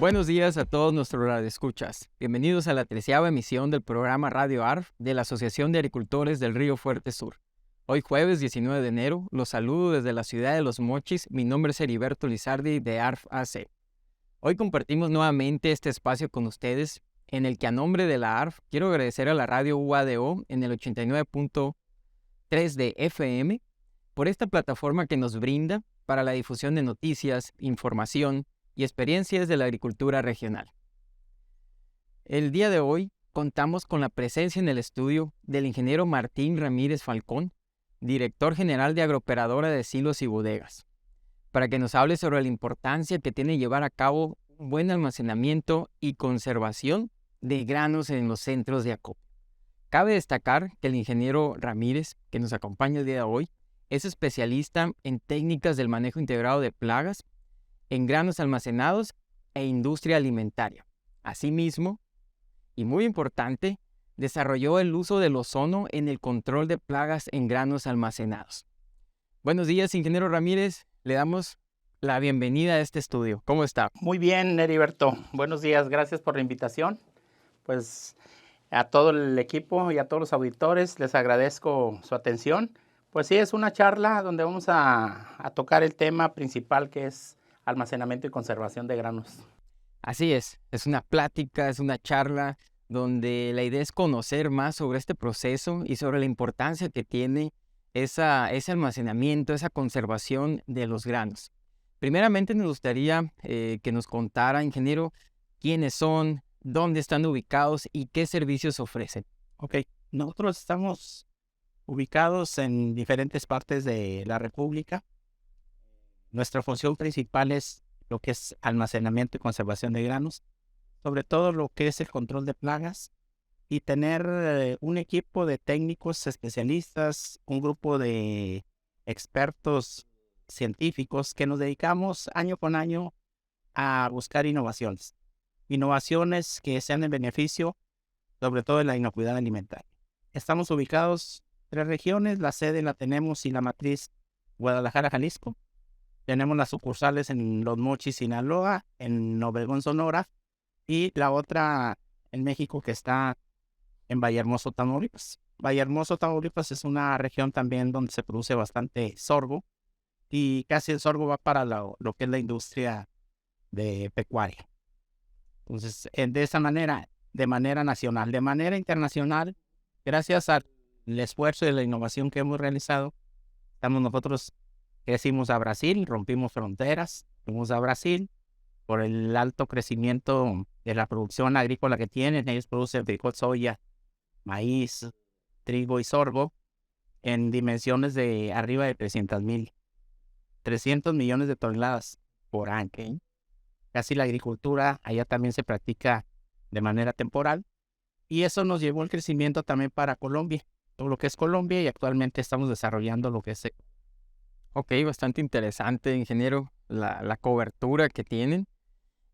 Buenos días a todos nuestros radioescuchas. Bienvenidos a la 13ª emisión del programa Radio ARF de la Asociación de Agricultores del Río Fuerte Sur. Hoy jueves 19 de enero, los saludo desde la ciudad de Los Mochis. Mi nombre es Heriberto Lizardi de ARF AC. Hoy compartimos nuevamente este espacio con ustedes, en el que a nombre de la ARF quiero agradecer a la radio UADO en el 89.3 de FM por esta plataforma que nos brinda para la difusión de noticias, información y experiencias de la agricultura regional. El día de hoy contamos con la presencia en el estudio del ingeniero Martín Ramírez Falcón, director general de Agroperadora de Silos y Bodegas, para que nos hable sobre la importancia que tiene llevar a cabo un buen almacenamiento y conservación de granos en los centros de acopio. Cabe destacar que el ingeniero Ramírez, que nos acompaña el día de hoy, es especialista en técnicas del manejo integrado de plagas, en granos almacenados e industria alimentaria. Asimismo, y muy importante, desarrolló el uso del ozono en el control de plagas en granos almacenados. Buenos días, ingeniero Ramírez. Le damos la bienvenida a este estudio. ¿Cómo está? Muy bien, Heriberto. Buenos días. Gracias por la invitación. Pues a todo el equipo y a todos los auditores les agradezco su atención. Pues sí, es una charla donde vamos a tocar el tema principal, que es almacenamiento y conservación de granos. Así es una plática, es una charla donde la idea es conocer más sobre este proceso y sobre la importancia que tiene ese almacenamiento, esa conservación de los granos. Primeramente nos gustaría que nos contara, ingeniero, quiénes son, dónde están ubicados y qué servicios ofrecen. Ok, nosotros estamos ubicados en diferentes partes de la República. Nuestra función principal es lo que es almacenamiento y conservación de granos, sobre todo lo que es el control de plagas, y tener un equipo de técnicos especialistas, un grupo de expertos científicos que nos dedicamos año con año a buscar innovaciones que sean en beneficio sobre todo de la inocuidad alimentaria. Estamos ubicados en 3 regiones, la sede la tenemos y la matriz Guadalajara, Jalisco. Tenemos las sucursales en Los Mochis, Sinaloa, en Obregón, Sonora, y la otra en México, que está en Villahermosa, Tamaulipas. Villahermosa, Tamaulipas es una región también donde se produce bastante sorgo, y casi el sorgo va para lo que es la industria de pecuaria. Entonces, de esa manera, de manera nacional. De manera internacional, gracias al esfuerzo y la innovación que hemos realizado, nosotros crecimos a Brasil, rompimos fronteras, fuimos a Brasil por el alto crecimiento de la producción agrícola que tienen. Ellos producen frijol, soya, maíz, trigo y sorgo en dimensiones de arriba de 300 millones de toneladas por año. Okay. Casi la agricultura allá también se practica de manera temporal, y eso nos llevó el crecimiento también para Colombia, todo lo que es Colombia, y actualmente estamos desarrollando lo que es. Ok, bastante interesante, ingeniero, la cobertura que tienen.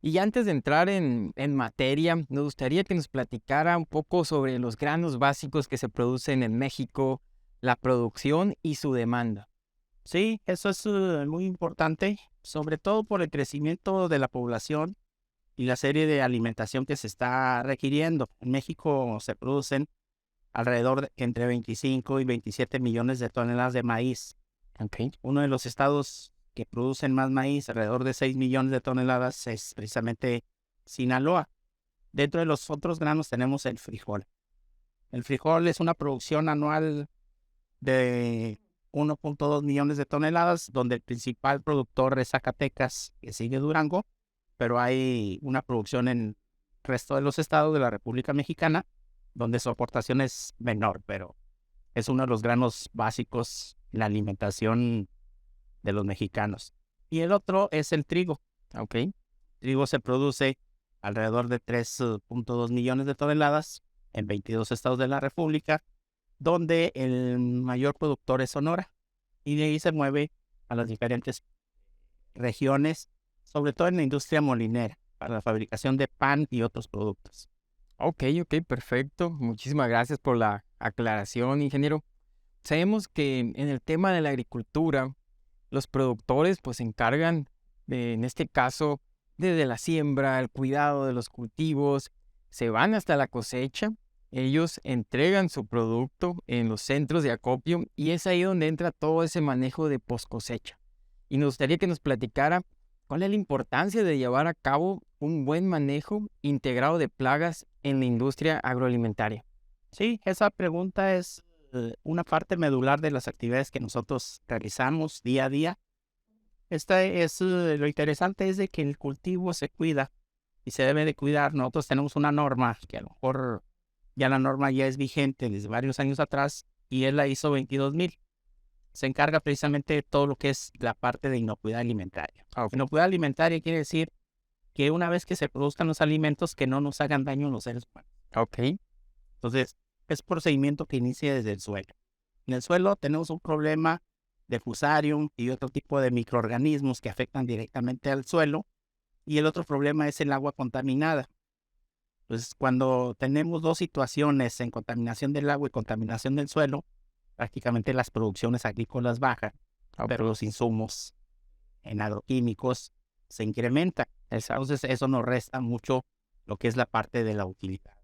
Y antes de entrar en materia, nos gustaría que nos platicara un poco sobre los granos básicos que se producen en México, la producción y su demanda. Sí, eso es muy importante, sobre todo por el crecimiento de la población y la serie de alimentación que se está requiriendo. En México se producen alrededor de entre 25 y 27 millones de toneladas de maíz. Okay. Uno de los estados que producen más maíz, alrededor de 6 millones de toneladas, es precisamente Sinaloa. Dentro de los otros granos tenemos el frijol. El frijol es una producción anual de 1.2 millones de toneladas, donde el principal productor es Zacatecas, que sigue Durango, pero hay una producción en el resto de los estados de la República Mexicana, donde su aportación es menor, pero es uno de los granos básicos en la alimentación de los mexicanos. Y el otro es el trigo. Okay. El trigo se produce alrededor de 3.2 millones de toneladas en 22 estados de la República, donde el mayor productor es Sonora, y de ahí se mueve a las diferentes regiones, sobre todo en la industria molinera, para la fabricación de pan y otros productos. Ok, perfecto. Muchísimas gracias por la aclaración, ingeniero. Sabemos que en el tema de la agricultura, los productores pues se encargan, en este caso, desde la siembra, el cuidado de los cultivos, se van hasta la cosecha. Ellos entregan su producto en los centros de acopio y es ahí donde entra todo ese manejo de post cosecha. Y nos gustaría que nos platicara cuál es la importancia de llevar a cabo un buen manejo integrado de plagas en la industria agroalimentaria. Sí, esa pregunta es una parte medular de las actividades que nosotros realizamos día a día. Lo interesante es de que el cultivo se cuida y se debe de cuidar. Nosotros tenemos una norma que a lo mejor ya la norma ya es vigente desde varios años atrás y es la ISO 22000. Se encarga precisamente de todo lo que es la parte de inocuidad alimentaria. Inocuidad alimentaria quiere decir que una vez que se produzcan los alimentos que no nos hagan daño a los seres humanos. Entonces, es procedimiento que inicia desde el suelo. En el suelo tenemos un problema de fusarium y otro tipo de microorganismos que afectan directamente al suelo. Y el otro problema es el agua contaminada. Entonces, cuando tenemos dos situaciones en contaminación del agua y contaminación del suelo, prácticamente las producciones agrícolas bajan, pero los insumos en agroquímicos se incrementan. Entonces, eso nos resta mucho lo que es la parte de la utilidad.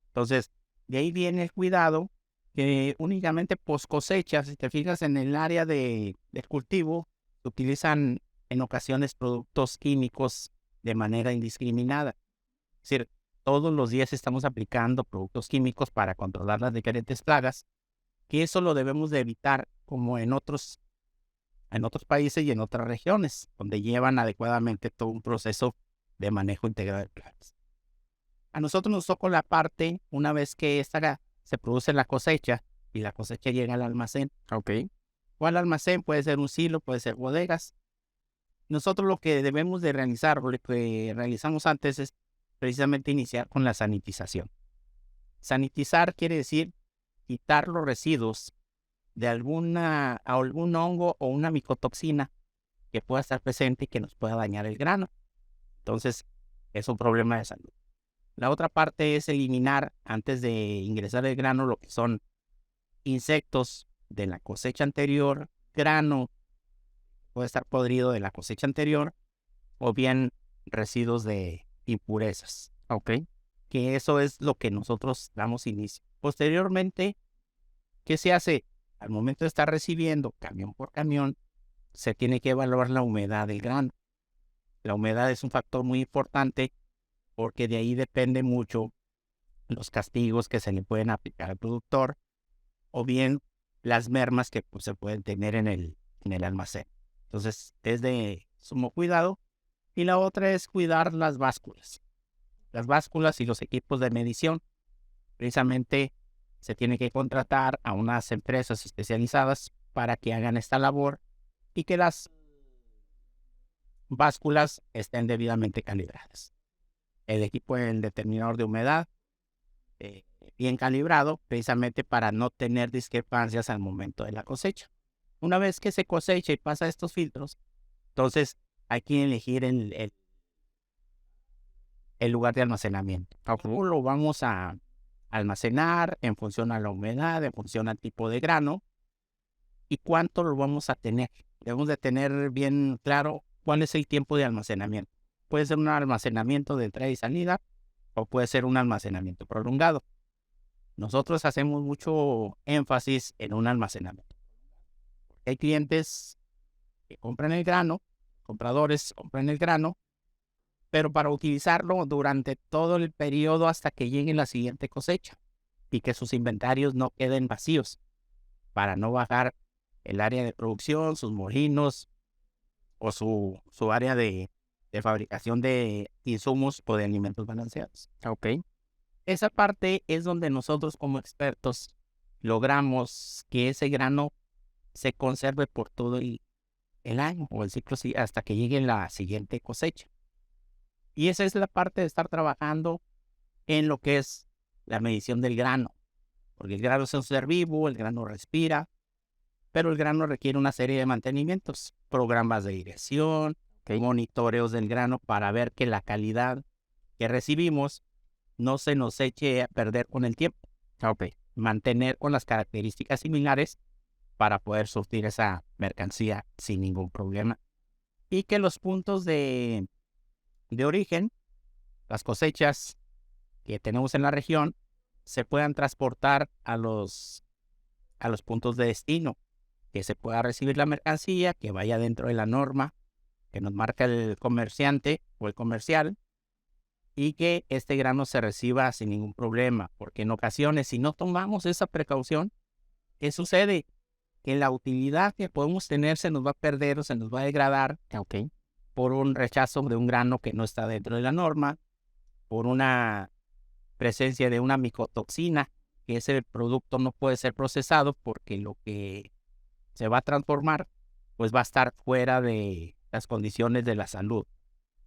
Entonces, de ahí viene el cuidado, que únicamente post cosecha, si te fijas en el área del cultivo, se utilizan en ocasiones productos químicos de manera indiscriminada. Es decir, todos los días estamos aplicando productos químicos para controlar las diferentes plagas, que eso lo debemos de evitar como en otros países y en otras regiones, donde llevan adecuadamente todo un proceso de manejo integrado de plagas. A nosotros nos toca la parte, una vez que se produce la cosecha y la cosecha llega al almacén. O al almacén puede ser un silo, puede ser bodegas. Nosotros lo que debemos de realizar, o lo que realizamos antes, es precisamente iniciar con la sanitización. Sanitizar quiere decir quitar los residuos de algún hongo o una micotoxina que pueda estar presente y que nos pueda dañar el grano. Entonces, es un problema de salud. La otra parte es eliminar, antes de ingresar el grano, lo que son insectos de la cosecha anterior, grano puede estar podrido de la cosecha anterior, o bien residuos de impurezas. Que eso es lo que nosotros damos inicio. Posteriormente, ¿qué se hace? Al momento de estar recibiendo camión por camión, se tiene que evaluar la humedad del grano. La humedad es un factor muy importante porque de ahí depende mucho los castigos que se le pueden aplicar al productor o bien las mermas que se pueden tener en el almacén. Entonces, es de sumo cuidado. Y la otra es cuidar las básculas. Las básculas y los equipos de medición. Precisamente se tiene que contratar a unas empresas especializadas para que hagan esta labor y que las básculas estén debidamente calibradas. El equipo del determinador de humedad bien calibrado, precisamente para no tener discrepancias al momento de la cosecha. Una vez que se cosecha y pasa estos filtros, entonces hay que elegir el lugar de almacenamiento. ¿Cómo lo vamos a almacenar en función a la humedad, en función al tipo de grano y cuánto lo vamos a tener? Debemos de tener bien claro cuál es el tiempo de almacenamiento. Puede ser un almacenamiento de entrada y salida o puede ser un almacenamiento prolongado. Nosotros hacemos mucho énfasis en un almacenamiento. Hay clientes que compran el grano, compradores compran el grano, pero para utilizarlo durante todo el periodo hasta que llegue la siguiente cosecha y que sus inventarios no queden vacíos para no bajar el área de producción, sus molinos o su área de fabricación de insumos o de alimentos balanceados. Esa parte es donde nosotros como expertos logramos que ese grano se conserve por todo el año o el ciclo hasta que llegue la siguiente cosecha. Y esa es la parte de estar trabajando en lo que es la medición del grano. Porque el grano es un ser vivo, el grano respira, pero el grano requiere una serie de mantenimientos, programas de irrigación, monitoreos del grano para ver que la calidad que recibimos no se nos eche a perder con el tiempo. Mantener con las características similares para poder surtir esa mercancía sin ningún problema. y que los puntos de origen, las cosechas que tenemos en la región, se puedan transportar a los puntos de destino, que se pueda recibir la mercancía, que vaya dentro de la norma que nos marca el comerciante o el comercial, y que este grano se reciba sin ningún problema, porque en ocasiones, si no tomamos esa precaución, ¿qué sucede? Que la utilidad que podemos tener se nos va a perder o se nos va a degradar por un rechazo de un grano que no está dentro de la norma, por una presencia de una micotoxina, que ese producto no puede ser procesado porque lo que se va a transformar pues va a estar fuera de las condiciones de la salud.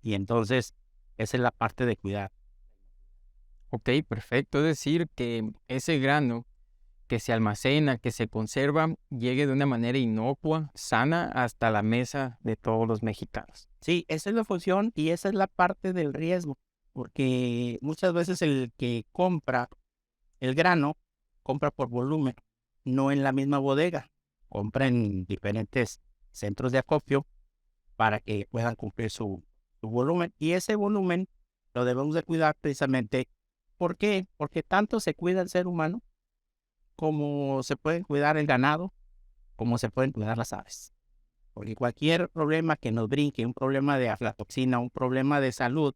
Y entonces esa es la parte de cuidar. Ok, perfecto. Es decir, que ese grano que se almacena, que se conserva, llegue de una manera inocua, sana, hasta la mesa de todos los mexicanos. Sí, esa es la función y esa es la parte del riesgo, porque muchas veces el que compra el grano, compra por volumen, no en la misma bodega, compra en diferentes centros de acopio para que puedan cumplir su volumen. Y ese volumen lo debemos de cuidar precisamente. ¿Por qué? Porque tanto se cuida el ser humano como se puede cuidar el ganado, como se pueden cuidar las aves. Porque cualquier problema que nos brinque, un problema de aflatoxina, un problema de salud,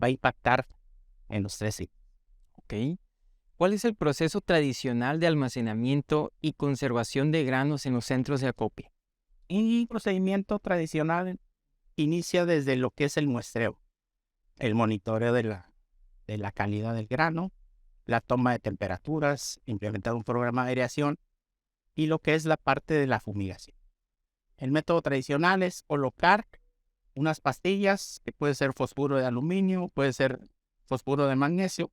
va a impactar en los tres ciclos. Ok. ¿Cuál es el proceso tradicional de almacenamiento y conservación de granos en los centros de acopio? Y el procedimiento tradicional inicia desde lo que es el muestreo, el monitoreo de la calidad del grano, la toma de temperaturas, implementar un programa de aireación y lo que es la parte de la fumigación. El método tradicional es colocar unas pastillas, que puede ser fosfuro de aluminio, puede ser fosfuro de magnesio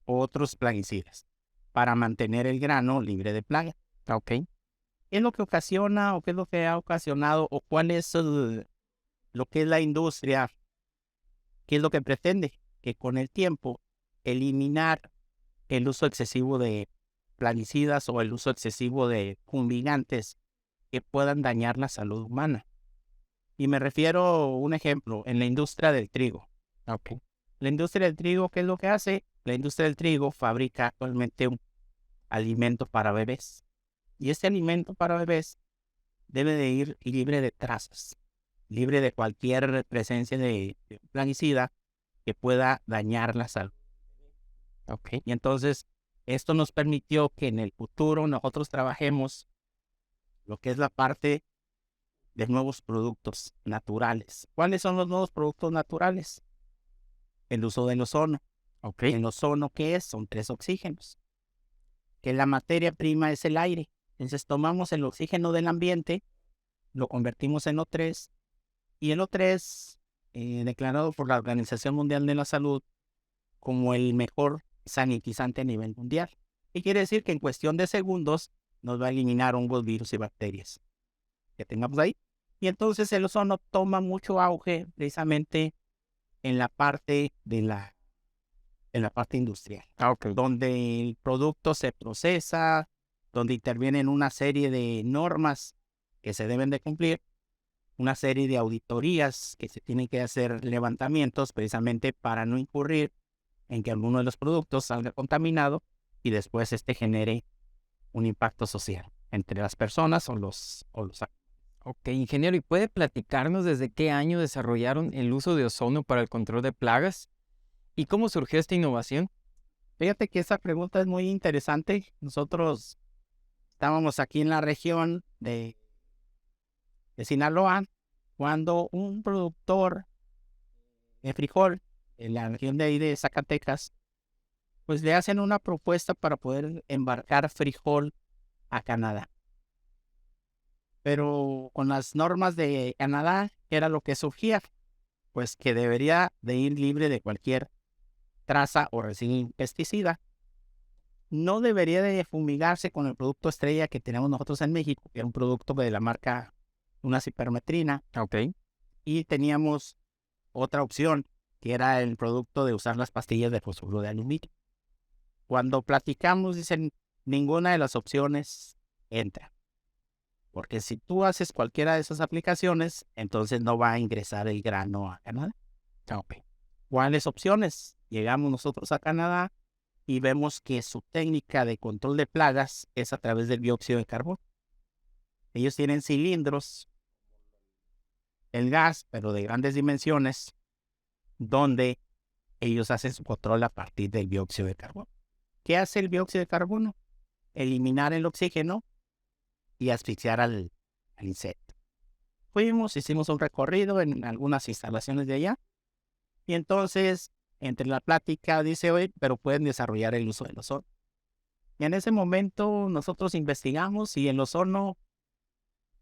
o otros plaguicidas, para mantener el grano libre de plaga. Ok. ¿Qué es lo que ocasiona o qué es lo que ha ocasionado o cuál es lo que es la industria? ¿Qué es lo que pretende? Que con el tiempo eliminar el uso excesivo de plaguicidas o el uso excesivo de fumigantes que puedan dañar la salud humana. Y me refiero a un ejemplo, en la industria del trigo. Ok. La industria del trigo, ¿qué es lo que hace? La industria del trigo fabrica actualmente un alimento para bebés. Y este alimento para bebés debe de ir libre de trazas, libre de cualquier presencia de plaguicida que pueda dañar la salud. Ok. Y entonces esto nos permitió que en el futuro nosotros trabajemos lo que es la parte de nuevos productos naturales. ¿Cuáles son los nuevos productos naturales? El uso del ozono. Ok. ¿El ozono qué es? Son 3 oxígenos. Que la materia prima es el aire. Entonces tomamos el oxígeno del ambiente, lo convertimos en O3 y el O3, declarado por la Organización Mundial de la Salud como el mejor sanitizante a nivel mundial. Y quiere decir que en cuestión de segundos nos va a eliminar hongos, virus y bacterias que tengamos ahí. Y entonces el ozono toma mucho auge precisamente en la parte industrial, Ok. donde el producto se procesa, donde intervienen una serie de normas que se deben de cumplir, una serie de auditorías que se tienen que hacer levantamientos precisamente para no incurrir en que alguno de los productos salga contaminado y después genere un impacto social entre las personas o los Ok, ingeniero, ¿y puede platicarnos desde qué año desarrollaron el uso de ozono para el control de plagas? ¿Y cómo surgió esta innovación? Fíjate que esa pregunta es muy interesante. Nosotros estábamos aquí en la región de Sinaloa cuando un productor de frijol en la región de ahí de Zacatecas, pues le hacen una propuesta para poder embarcar frijol a Canadá. Pero con las normas de Canadá, ¿qué era lo que surgía? Pues que debería de ir libre de cualquier traza o residuo pesticida. No debería de fumigarse con el producto estrella que tenemos nosotros en México, que era un producto de la marca una cipermetrina. Ok. Y teníamos otra opción, que era el producto de usar las pastillas de fosfuro de aluminio. Cuando platicamos, dicen, ninguna de las opciones entra. Porque si tú haces cualquiera de esas aplicaciones, entonces no va a ingresar el grano a Canadá. Ok. ¿Cuáles opciones? Llegamos nosotros a Canadá y vemos que su técnica de control de plagas es a través del dióxido de carbono. Ellos tienen cilindros, el gas, pero de grandes dimensiones, donde ellos hacen su control a partir del dióxido de carbono. ¿Qué hace el dióxido de carbono? Eliminar el oxígeno y asfixiar al insecto. Fuimos, hicimos un recorrido en algunas instalaciones de allá y entonces entre la plática dice, oye, pero pueden desarrollar el uso del ozono. Y en ese momento nosotros investigamos y el ozono,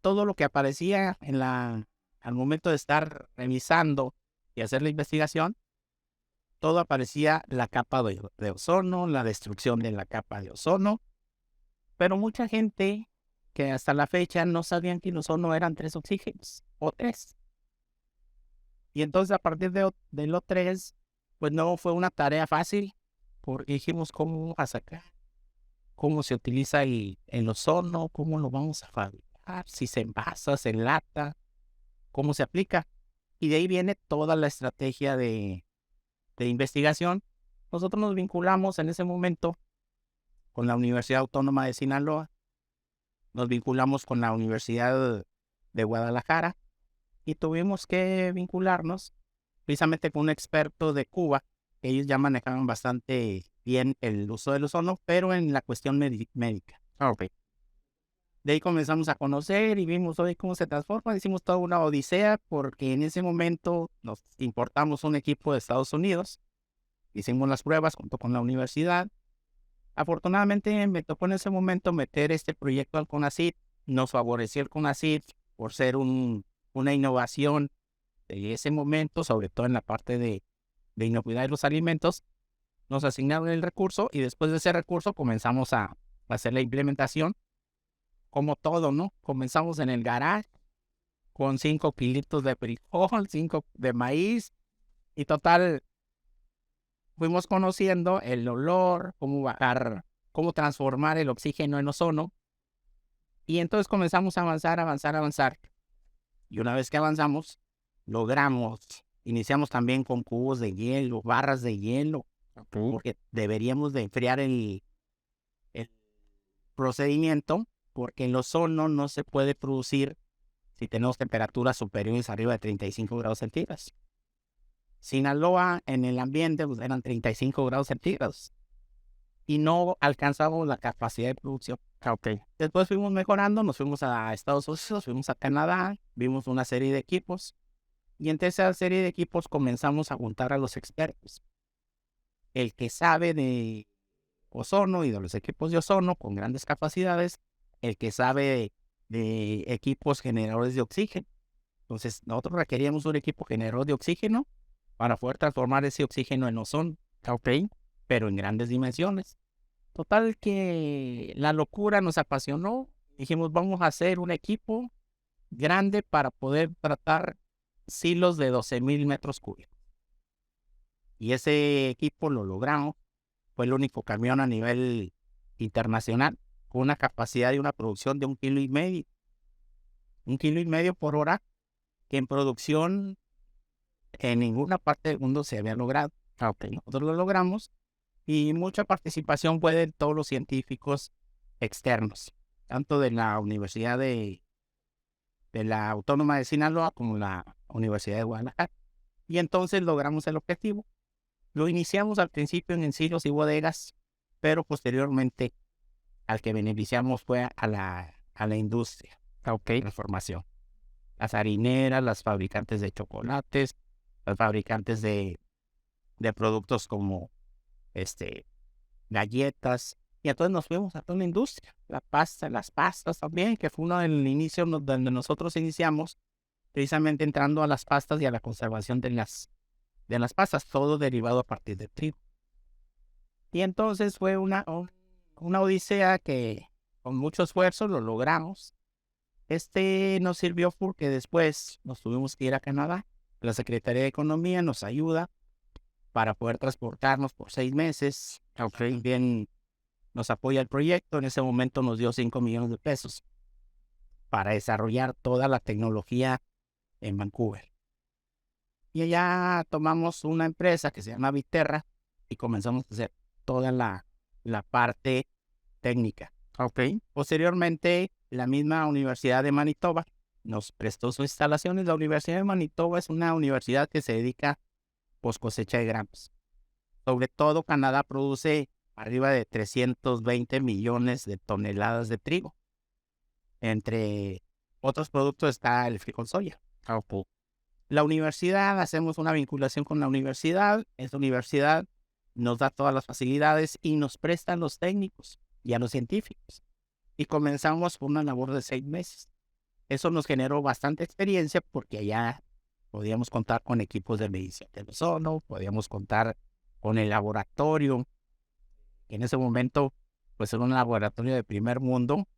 todo lo que aparecía al momento de estar revisando y hacer la investigación, todo aparecía la capa de ozono, la destrucción de la capa de ozono, pero mucha gente que hasta la fecha no sabían que el ozono eran 3 oxígenos o 3. Y entonces a partir de los 3, pues no fue una tarea fácil, porque dijimos cómo vamos a sacar, cómo se utiliza el ozono, cómo lo vamos a fabricar, si se envasa, se enlata, cómo se aplica. Y de ahí viene toda la estrategia de investigación. Nosotros nos vinculamos en ese momento con la Universidad Autónoma de Sinaloa, nos vinculamos con la Universidad de Guadalajara y tuvimos que vincularnos precisamente con un experto de Cuba. Ellos ya manejaban bastante bien el uso del ozono, pero en la cuestión médica. Ok. De ahí comenzamos a conocer y vimos hoy cómo se transforma. Hicimos toda una odisea porque en ese momento nos importamos un equipo de Estados Unidos. Hicimos las pruebas junto con la universidad. Afortunadamente me tocó en ese momento meter este proyecto al CONACYT. Nos favoreció el CONACYT por ser una innovación de ese momento, sobre todo en la parte de inocuidad de los alimentos. Nos asignaron el recurso y después de ese recurso comenzamos a hacer la implementación. Como todo, ¿no? Comenzamos en el garage con 5 kilitos de frijol, 5 de maíz y total fuimos conociendo el olor, cómo bajar, cómo transformar el oxígeno en ozono. Y entonces comenzamos a avanzar. Y una vez que avanzamos, iniciamos también con cubos de hielo, barras de hielo, porque deberíamos de enfriar el procedimiento, porque el ozono no se puede producir si tenemos temperaturas superiores arriba de 35 grados centígrados. Sinaloa en el ambiente pues, eran 35 grados centígrados y no alcanzamos la capacidad de producción. Ok. Después fuimos mejorando, nos fuimos a Estados Unidos, fuimos a Canadá, vimos una serie de equipos y entre esa serie de equipos comenzamos a juntar a los expertos. El que sabe de ozono y de los equipos de ozono con grandes capacidades, el que sabe de equipos generadores de oxígeno. Entonces nosotros requeríamos un equipo generador de oxígeno para poder transformar ese oxígeno en ozono, Ok. pero en grandes dimensiones. Total que la locura nos apasionó. Dijimos, vamos a hacer un equipo grande para poder tratar silos de 12,000 metros cúbicos. Y ese equipo lo logramos. Fue el único camión a nivel internacional con una capacidad y una producción de 1,5 kilos. 1,5 kilos por hora, que en producción en ninguna parte del mundo se había logrado. Ok. Nosotros lo logramos y mucha participación fue de todos los científicos externos, tanto de la Universidad de la Autónoma de Sinaloa como la Universidad de Guadalajara. Y entonces logramos el objetivo. Lo iniciamos al principio en silos y bodegas, pero posteriormente al que beneficiamos fue a la industria. Ok. Transformación. Las harineras, las fabricantes de chocolates, las fabricantes de productos como galletas, y entonces nos fuimos a toda la industria, las pastas también, que fue uno del inicio donde nosotros iniciamos, precisamente entrando a las pastas y a la conservación de las pastas, todo derivado a partir de trigo. Y entonces fue una odisea que con mucho esfuerzo lo logramos. Nos sirvió porque después nos tuvimos que ir a Canadá. La Secretaría de Economía nos ayuda para poder transportarnos por 6 meses. También nos apoya el proyecto. En ese momento nos dio 5 millones de pesos para desarrollar toda la tecnología en Vancouver. Y allá tomamos una empresa que se llama Viterra y comenzamos a hacer toda la parte técnica. Ok. Posteriormente, la misma Universidad de Manitoba nos prestó sus instalaciones. La Universidad de Manitoba es una universidad que se dedica post cosecha de granos. Sobre todo, Canadá produce arriba de 320 millones de toneladas de trigo. Entre otros productos está el frijol soya. Ok. La universidad, hacemos una vinculación con la universidad. Esta universidad nos da todas las facilidades y nos presta a los técnicos y a los científicos. Y comenzamos por una labor de 6 meses. Eso nos generó bastante experiencia porque allá podíamos contar con equipos de medición del ozono, podíamos contar con el laboratorio, que en ese momento pues era un laboratorio de primer mundo.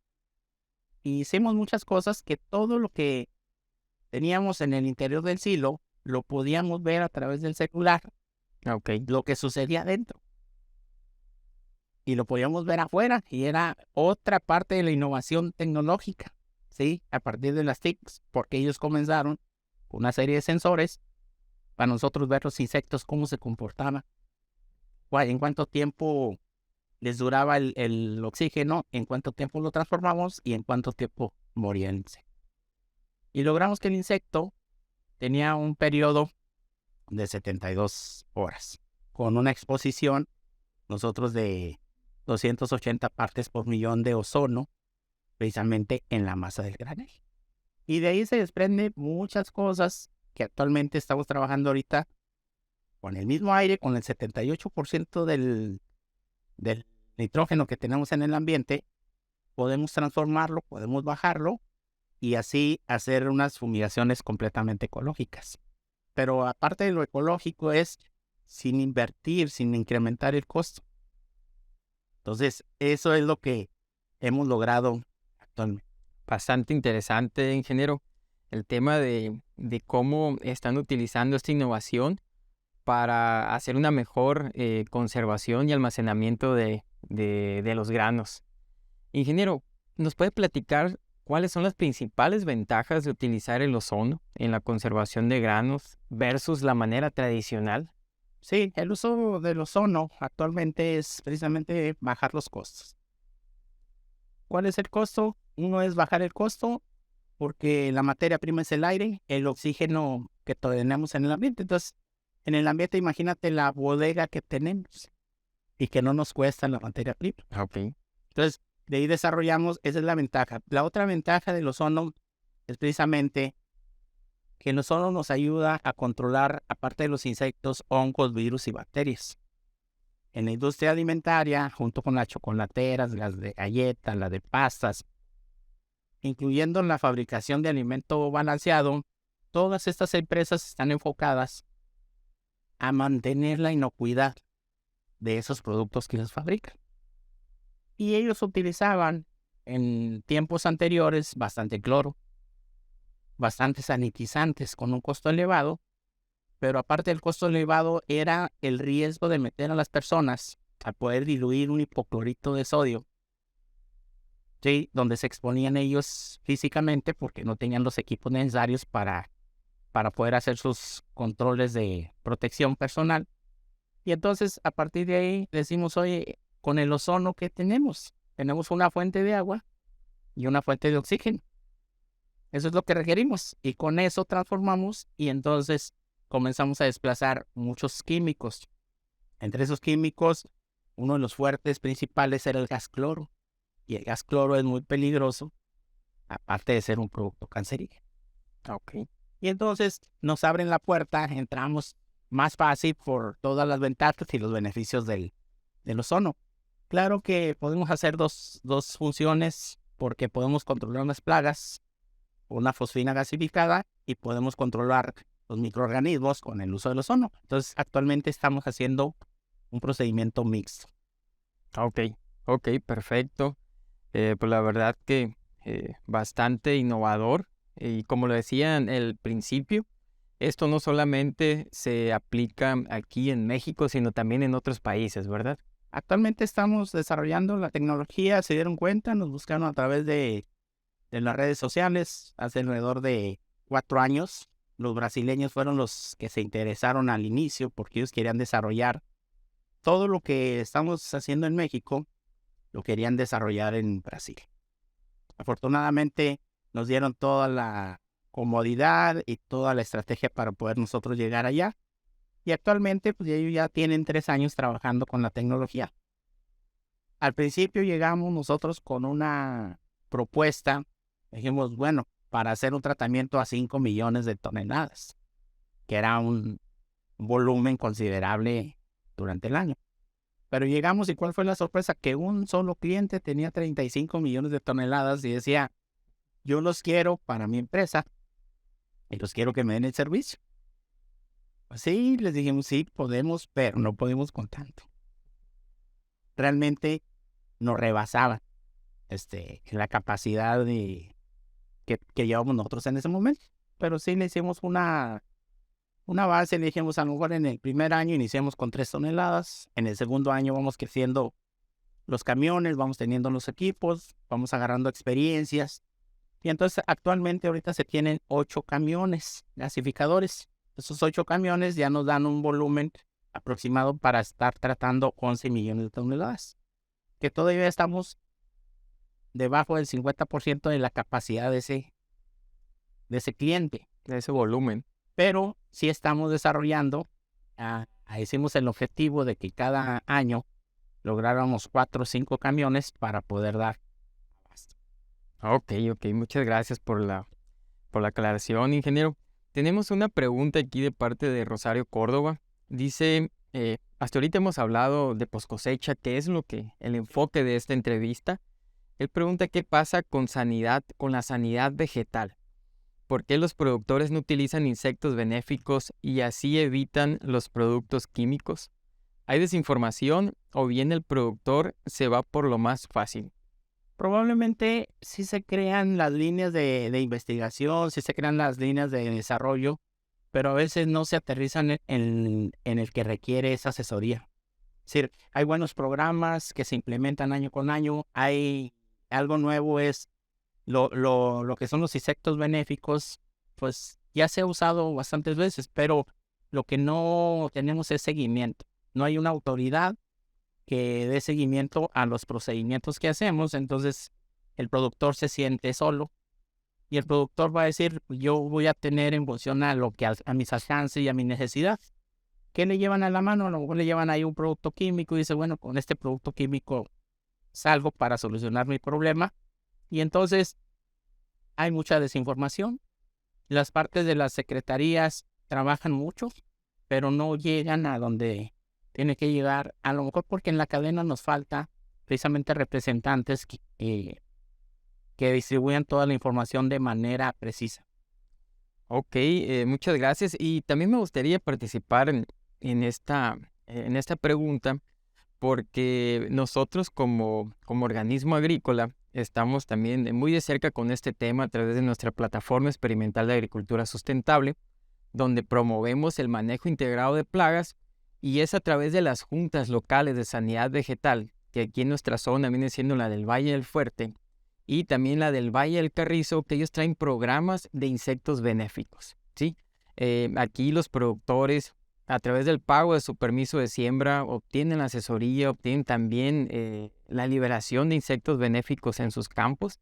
Y hicimos muchas cosas que todo lo que teníamos en el interior del silo lo podíamos ver a través del celular, Ok. lo que sucedía adentro. Y lo podíamos ver afuera, y era otra parte de la innovación tecnológica, ¿sí? A partir de las TICs, porque ellos comenzaron con una serie de sensores para nosotros ver los insectos, cómo se comportaban, en cuánto tiempo les duraba el oxígeno, en cuánto tiempo lo transformamos y en cuánto tiempo moría el insecto. Y logramos que el insecto tenía un periodo de 72 horas, con una exposición nosotros de 280 partes por millón de ozono, precisamente en la masa del granel. Y de ahí se desprende muchas cosas que actualmente estamos trabajando ahorita con el mismo aire, con el 78% del nitrógeno que tenemos en el ambiente. Podemos transformarlo, podemos bajarlo y así hacer unas fumigaciones completamente ecológicas. Pero aparte de lo ecológico es sin invertir, sin incrementar el costo. Entonces, eso es lo que hemos logrado actualmente. Bastante interesante, ingeniero, el tema de cómo están utilizando esta innovación para hacer una mejor conservación y almacenamiento de los granos. Ingeniero, ¿nos puede platicar cuáles son las principales ventajas de utilizar el ozono en la conservación de granos versus la manera tradicional? Sí, el uso del ozono actualmente es precisamente bajar los costos. ¿Cuál es el costo? Uno es bajar el costo porque la materia prima es el aire, el oxígeno que tenemos en el ambiente. Entonces, en el ambiente imagínate la bodega que tenemos y que no nos cuesta la materia prima. Ok. Entonces, de ahí desarrollamos, esa es la ventaja. La otra ventaja del ozono es precisamente que el ozono nos ayuda a controlar, aparte de los insectos, hongos, virus y bacterias. En la industria alimentaria, junto con las chocolateras, las de galletas, las de pastas, incluyendo la fabricación de alimento balanceado, todas estas empresas están enfocadas a mantener la inocuidad de esos productos que ellos fabrican. Y ellos utilizaban en tiempos anteriores bastante cloro, bastantes sanitizantes con un costo elevado, pero aparte del costo elevado era el riesgo de meter a las personas a poder diluir un hipoclorito de sodio, ¿sí? Donde se exponían ellos físicamente porque no tenían los equipos necesarios para poder hacer sus controles de protección personal. Y entonces a partir de ahí decimos, oye, con el ozono que tenemos una fuente de agua y una fuente de oxígeno. Eso es lo que requerimos y con eso transformamos y entonces comenzamos a desplazar muchos químicos. Entre esos químicos, uno de los fuertes principales era el gas cloro. Y el gas cloro es muy peligroso, aparte de ser un producto cancerígeno. Ok. Y entonces nos abren la puerta, entramos más fácil por todas las ventajas y los beneficios del ozono. Claro que podemos hacer dos funciones porque podemos controlar unas plagas, una fosfina gasificada y podemos controlar los microorganismos con el uso del ozono. Entonces actualmente estamos haciendo un procedimiento mixto. Ok, perfecto. Pues la verdad que bastante innovador y como lo decía en el principio, esto no solamente se aplica aquí en México, sino también en otros países, ¿verdad? Actualmente estamos desarrollando la tecnología, se dieron cuenta, nos buscaron a través de las redes sociales hace alrededor de 4 años. Los brasileños fueron los que se interesaron al inicio porque ellos querían desarrollar todo lo que estamos haciendo en México, lo querían desarrollar en Brasil. Afortunadamente nos dieron toda la comodidad y toda la estrategia para poder nosotros llegar allá. Y actualmente pues ellos ya tienen 3 años trabajando con la tecnología. Al principio llegamos nosotros con una propuesta, dijimos, bueno, para hacer un tratamiento a 5 millones de toneladas, que era un volumen considerable durante el año. Pero llegamos y ¿cuál fue la sorpresa? Que un solo cliente tenía 35 millones de toneladas y decía, yo los quiero para mi empresa y los quiero que me den el servicio. Pues sí, les dijimos, sí, podemos, pero no podemos con tanto. Realmente nos rebasaban la capacidad que llevamos nosotros en ese momento. Pero sí le hicimos una base, le dijimos, a lo mejor en el primer año iniciamos con 3 toneladas, en el segundo año vamos creciendo los camiones, vamos teniendo los equipos, vamos agarrando experiencias. Y entonces actualmente ahorita se tienen 8 camiones gasificadores. Esos 8 camiones ya nos dan un volumen aproximado para estar tratando 11 millones de toneladas. Que todavía estamos debajo del 50% de la capacidad de ese cliente. De ese volumen. Pero sí estamos desarrollando, hicimos el objetivo de que cada año lográramos 4 o 5 camiones para poder dar abasto. Ok, muchas gracias por la aclaración, ingeniero. Tenemos una pregunta aquí de parte de Rosario Córdoba. Dice, hasta ahorita hemos hablado de poscosecha, que es el enfoque de esta entrevista. Él pregunta qué pasa con la sanidad vegetal. ¿Por qué los productores no utilizan insectos benéficos y así evitan los productos químicos? ¿Hay desinformación o bien el productor se va por lo más fácil? Probablemente sí se crean las líneas de investigación, sí se crean las líneas de desarrollo, pero a veces no se aterrizan en el que requiere esa asesoría. Es decir, hay buenos programas que se implementan año con año, hay algo nuevo, es lo que son los insectos benéficos, pues ya se ha usado bastantes veces, pero lo que no tenemos es seguimiento. No hay una autoridad que dé seguimiento a los procedimientos que hacemos, entonces el productor se siente solo y el productor va a decir, yo voy a tener en función a mis alcances y a mi necesidad. ¿Qué le llevan a la mano? A lo mejor le llevan ahí un producto químico y dice, bueno, con este producto químico salgo para solucionar mi problema. Y entonces hay mucha desinformación. Las partes de las secretarías trabajan mucho, pero no llegan a donde tiene que llegar, a lo mejor porque en la cadena nos falta precisamente representantes que distribuyan toda la información de manera precisa. Ok, muchas gracias. Y también me gustaría participar en esta pregunta porque nosotros como organismo agrícola estamos también muy de cerca con este tema a través de nuestra plataforma experimental de agricultura sustentable, donde promovemos el manejo integrado de plagas y es a través de las juntas locales de sanidad vegetal, que aquí en nuestra zona viene siendo la del Valle del Fuerte y también la del Valle del Carrizo, que ellos traen programas de insectos benéficos, ¿sí? Aquí los productores, a través del pago de su permiso de siembra, obtienen la asesoría, obtienen también la liberación de insectos benéficos en sus campos.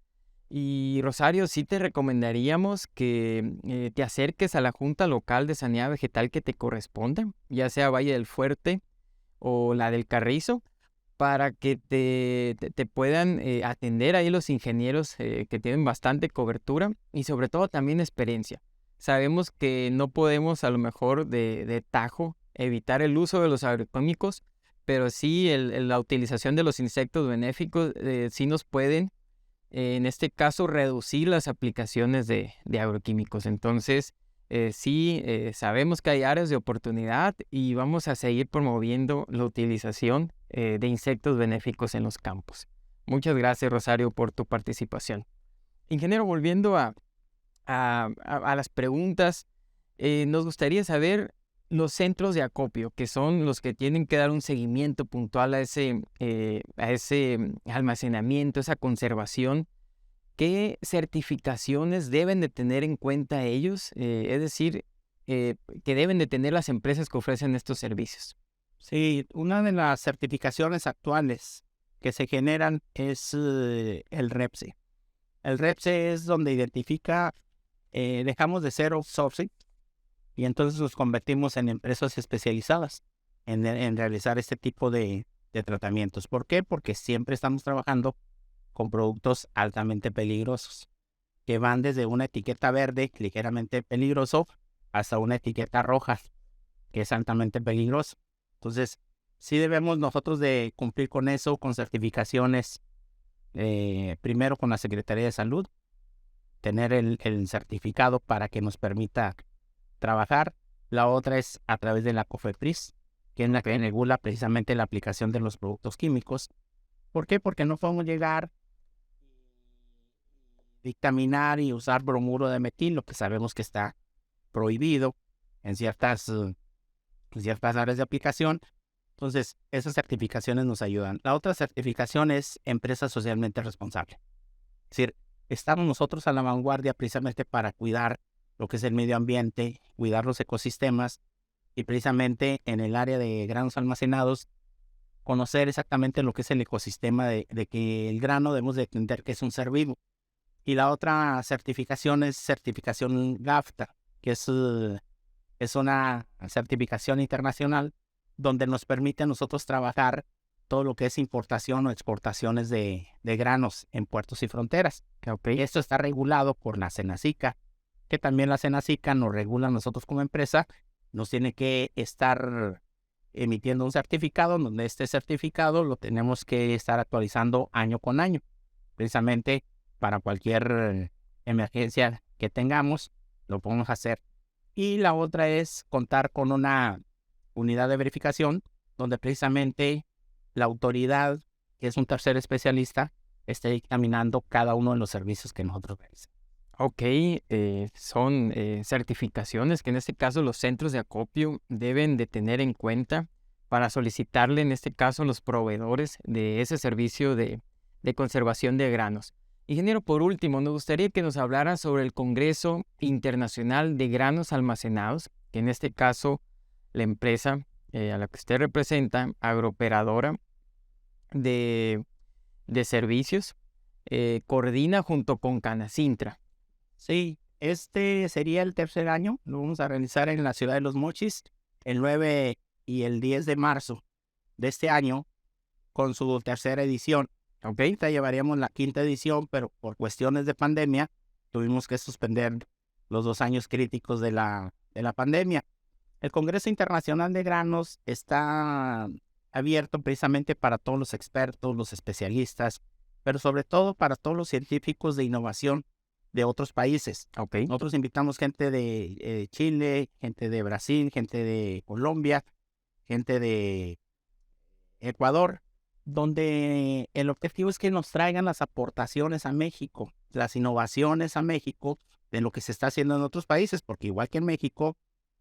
Y Rosario, sí te recomendaríamos que te acerques a la Junta Local de Sanidad Vegetal que te corresponda, ya sea Valle del Fuerte o la del Carrizo, para que te puedan atender ahí los ingenieros que tienen bastante cobertura y sobre todo también experiencia. Sabemos que no podemos a lo mejor de tajo evitar el uso de los agroquímicos, pero sí la utilización de los insectos benéficos sí nos pueden, en este caso, reducir las aplicaciones de agroquímicos. Entonces, sí, sabemos que hay áreas de oportunidad y vamos a seguir promoviendo la utilización de insectos benéficos en los campos. Muchas gracias, Rosario, por tu participación. Ingeniero, volviendo a las preguntas, nos gustaría saber los centros de acopio, que son los que tienen que dar un seguimiento puntual a ese almacenamiento, esa conservación. ¿qué certificaciones deben de tener en cuenta ellos? Es decir, que deben de tener las empresas que ofrecen estos servicios. Sí, una de las certificaciones actuales que se generan es el REPSE. El REPSE es donde identifica, dejamos de ser outsourcing y entonces nos convertimos en empresas especializadas en realizar este tipo de tratamientos. ¿Por qué? Porque siempre estamos trabajando con productos altamente peligrosos, que van desde una etiqueta verde ligeramente peligroso hasta una etiqueta roja, que es altamente peligroso. Entonces, sí debemos nosotros de cumplir con eso, con certificaciones, primero con la Secretaría de Salud, tener el certificado para que nos permita trabajar. La otra es a través de la COFEPRIS, que es la que regula precisamente la aplicación de los productos químicos. ¿Por qué? Porque no podemos llegar, dictaminar y usar bromuro de metilo, que sabemos que está prohibido en ciertas áreas de aplicación. Entonces, esas certificaciones nos ayudan. La otra certificación es empresa socialmente responsable. Es decir, estamos nosotros a la vanguardia precisamente para cuidar lo que es el medio ambiente, cuidar los ecosistemas y precisamente en el área de granos almacenados, conocer exactamente lo que es el ecosistema de que el grano debemos de entender que es un ser vivo. Y la otra certificación es certificación GAFTA, que es una certificación internacional donde nos permite a nosotros trabajar todo lo que es importación o exportaciones de granos en puertos y fronteras. Okay. Esto está regulado por la Senacica, que también la Senacica nos regula a nosotros como empresa, nos tiene que estar emitiendo un certificado, donde este certificado lo tenemos que estar actualizando año con año, precisamente para cualquier emergencia que tengamos, lo podemos hacer. Y la otra es contar con una unidad de verificación, donde precisamente la autoridad, que es un tercer especialista, esté dictaminando cada uno de los servicios que nosotros realizamos. Ok, son certificaciones que en este caso los centros de acopio deben de tener en cuenta para solicitarle en este caso a los proveedores de ese servicio de conservación de granos. Ingeniero, por último, nos gustaría que nos hablara sobre el Congreso Internacional de Granos Almacenados, que en este caso la empresa a la que usted representa, Agroperadora de Servicios, coordina junto con Canacintra. Sí, este sería el tercer año, lo vamos a realizar en la ciudad de Los Mochis, el 9 y el 10 de marzo de este año, con su tercera edición. Ahorita llevaríamos la quinta edición, pero por cuestiones de pandemia tuvimos que suspender los 2 años críticos de la pandemia. El Congreso Internacional de Granos está abierto precisamente para todos los expertos, los especialistas, pero sobre todo para todos los científicos de innovación de otros países. Nosotros invitamos gente de Chile, gente de Brasil, gente de Colombia, gente de Ecuador, donde el objetivo es que nos traigan las aportaciones a México, las innovaciones a México de lo que se está haciendo en otros países, porque igual que en México,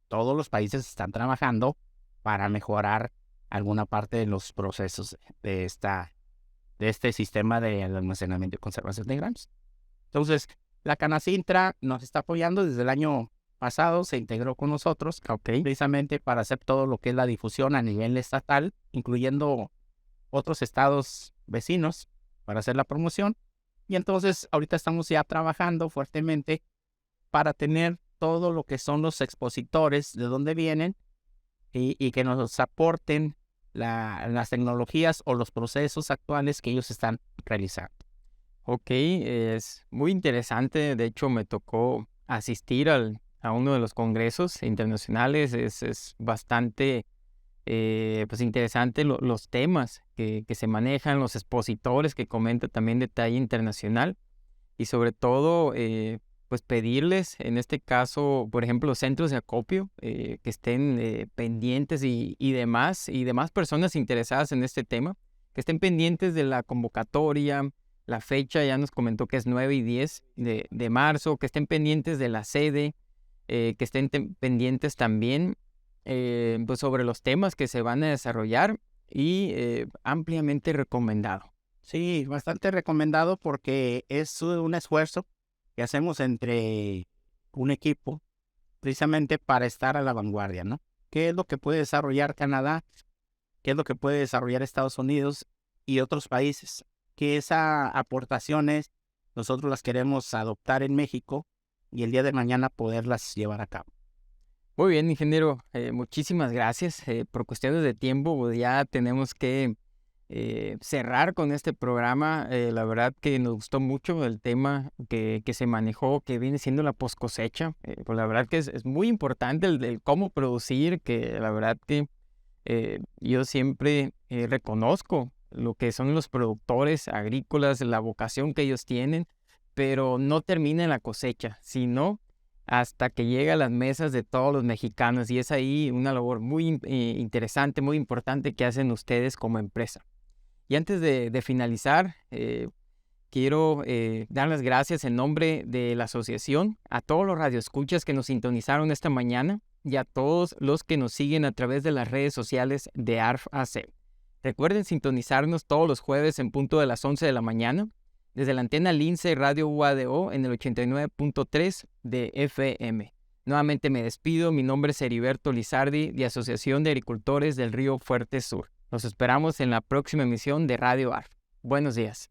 todos los países están trabajando para mejorar alguna parte de los procesos de este sistema de almacenamiento y conservación de granos. Entonces, la Canacintra nos está apoyando desde el año pasado, se integró con nosotros, precisamente para hacer todo lo que es la difusión a nivel estatal, incluyendo otros estados vecinos, para hacer la promoción. Y entonces, ahorita estamos ya trabajando fuertemente para tener todo lo que son los expositores, de dónde vienen, y que nos aporten las tecnologías o los procesos actuales que ellos están realizando. Ok, es muy interesante. De hecho, me tocó asistir a uno de los congresos internacionales. Es bastante pues interesante los temas que se manejan, los expositores que comenta también de talla internacional y sobre todo pues pedirles, en este caso, por ejemplo, los centros de acopio que estén pendientes y demás personas interesadas en este tema, que estén pendientes de la convocatoria. La fecha ya nos comentó que es 9 y 10 de marzo, que estén pendientes de la sede, que estén pendientes también pues sobre los temas que se van a desarrollar y ampliamente recomendado. Sí, bastante recomendado porque es un esfuerzo que hacemos entre un equipo precisamente para estar a la vanguardia, ¿no? ¿Qué es lo que puede desarrollar Canadá? ¿Qué es lo que puede desarrollar Estados Unidos y otros países? Que esas aportaciones nosotros las queremos adoptar en México y el día de mañana poderlas llevar a cabo. Muy bien, ingeniero, muchísimas gracias. Por cuestiones de tiempo, pues ya tenemos que cerrar con este programa. La verdad que nos gustó mucho el tema que se manejó, que viene siendo la post cosecha. Pues la verdad que es muy importante el cómo producir, que la verdad que yo siempre reconozco lo que son los productores agrícolas, la vocación que ellos tienen, pero no termina en la cosecha, sino hasta que llega a las mesas de todos los mexicanos. Y es ahí una labor muy interesante, muy importante que hacen ustedes como empresa. Y antes de finalizar, quiero dar las gracias en nombre de la asociación a todos los radioescuchas que nos sintonizaron esta mañana y a todos los que nos siguen a través de las redes sociales de ARF-AC. Recuerden sintonizarnos todos los jueves en punto de las 11 de la mañana desde la antena Lince Radio UADO en el 89.3 de FM. Nuevamente me despido. Mi nombre es Heriberto Lizardi, de Asociación de Agricultores del Río Fuerte Sur. Los esperamos en la próxima emisión de Radio ARF. Buenos días.